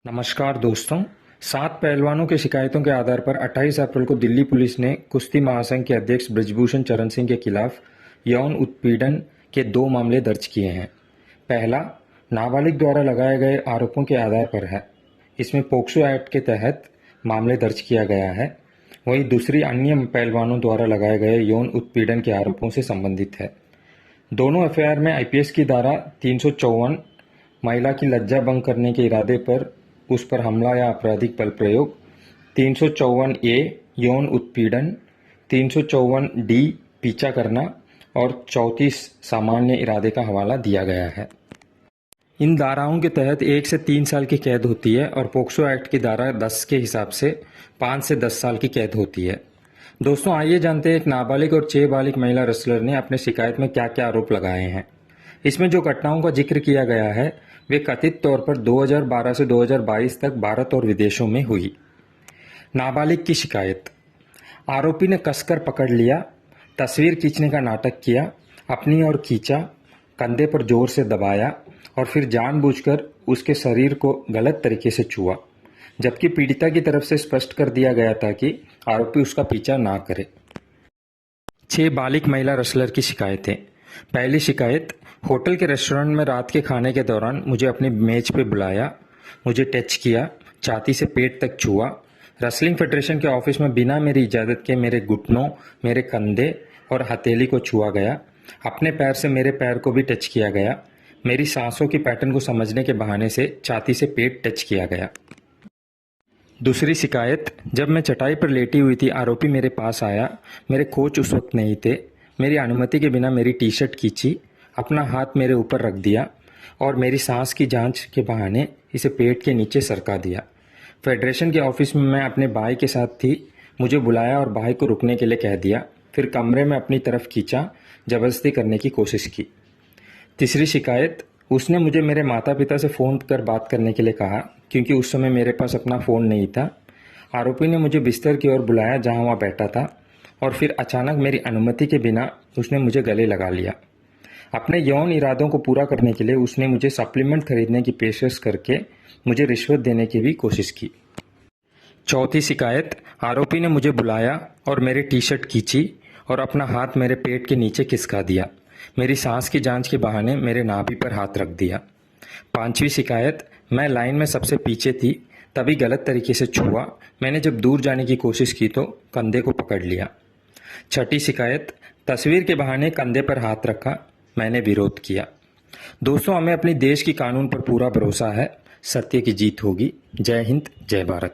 नमस्कार दोस्तों। 7 पहलवानों की शिकायतों के आधार पर 28 अप्रैल को दिल्ली पुलिस ने कुश्ती महासंघ के अध्यक्ष बृजभूषण चरण सिंह के खिलाफ यौन उत्पीड़न के 2 मामले दर्ज किए हैं। पहला नाबालिग द्वारा लगाए गए आरोपों के आधार पर है, इसमें पोक्सो एक्ट के तहत मामले दर्ज किया गया है। वहीं दूसरी अन्य पहलवानों द्वारा लगाए गए यौन उत्पीड़न के आरोपों से संबंधित है। दोनों एफआईआर में आईपीसी की धारा 354 महिला की लज्जा भंग करने के इरादे पर उस पर हमला या आपराधिक बल प्रयोग, 354A यौन उत्पीड़न, 354D पीछा करना और 34 सामान्य इरादे का हवाला दिया गया है। इन धाराओं के तहत 1 से 3 साल की कैद होती है और पोक्सो एक्ट की धारा 10 के हिसाब से 5 से 10 साल की कैद होती है। दोस्तों, आइए जानते हैं एक नाबालिग और 6 बालिग महिला रेसलर ने अपने शिकायत में क्या क्या आरोप लगाए हैं। इसमें जो घटनाओं का जिक्र किया गया है वे कथित तौर पर 2012 से 2022 तक भारत और विदेशों में हुई। नाबालिग की शिकायत। आरोपी ने कसकर पकड़ लिया, तस्वीर खींचने का नाटक किया, अपनी ओर खींचा, कंधे पर जोर से दबाया और फिर जानबूझकर उसके शरीर को गलत तरीके से छुआ, जबकि पीड़िता की तरफ से स्पष्ट कर दिया गया था कि आरोपी उसका पीछा ना करे। 6 बालिग महिला रेसलर की शिकायतें। पहली शिकायत, होटल के रेस्टोरेंट में रात के खाने के दौरान मुझे अपनी मेज पे बुलाया, मुझे टच किया, छाती से पेट तक छुआ। रेसलिंग फेडरेशन के ऑफिस में बिना मेरी इजाज़त के मेरे घुटनों, मेरे कंधे और हथेली को छुआ गया। अपने पैर से मेरे पैर को भी टच किया गया। मेरी सांसों की पैटर्न को समझने के बहाने से छाती से पेट टच किया गया। दूसरी शिकायत, जब मैं चटाई पर लेटी हुई थी, आरोपी मेरे पास आया। मेरे कोच उस वक्त नहीं थे। मेरी अनुमति के बिना मेरी टी शर्ट खींची, अपना हाथ मेरे ऊपर रख दिया और मेरी सांस की जांच के बहाने इसे पेट के नीचे सरका दिया। फेडरेशन के ऑफिस में मैं अपने भाई के साथ थी। मुझे बुलाया और भाई को रुकने के लिए कह दिया। फिर कमरे में अपनी तरफ खींचा, जबरदस्ती करने की कोशिश की। तीसरी शिकायत, उसने मुझे मेरे माता पिता से फ़ोन कर बात करने के लिए कहा, क्योंकि उस समय मेरे पास अपना फ़ोन नहीं था। आरोपी ने मुझे बिस्तर की ओर बुलाया जहां वह बैठा था और फिर अचानक मेरी अनुमति के बिना उसने मुझे गले लगा लिया। अपने यौन इरादों को पूरा करने के लिए उसने मुझे सप्लीमेंट खरीदने की पेशकश करके मुझे रिश्वत देने की भी कोशिश की। चौथी शिकायत, आरोपी ने मुझे बुलाया और मेरी टी शर्ट खींची और अपना हाथ मेरे पेट के नीचे खिसका दिया। मेरी सांस की जांच के बहाने मेरे नाभि पर हाथ रख दिया। पांचवी शिकायत, मैं लाइन में सबसे पीछे थी, तभी गलत तरीके से छुआ। मैंने जब दूर जाने की कोशिश की तो कंधे को पकड़ लिया। छठी शिकायत, तस्वीर के बहाने कंधे पर हाथ रखा, मैंने विरोध किया। दोस्तों, हमें अपनी देश की कानून पर पूरा भरोसा है। सत्य की जीत होगी। जय हिंद, जय भारत।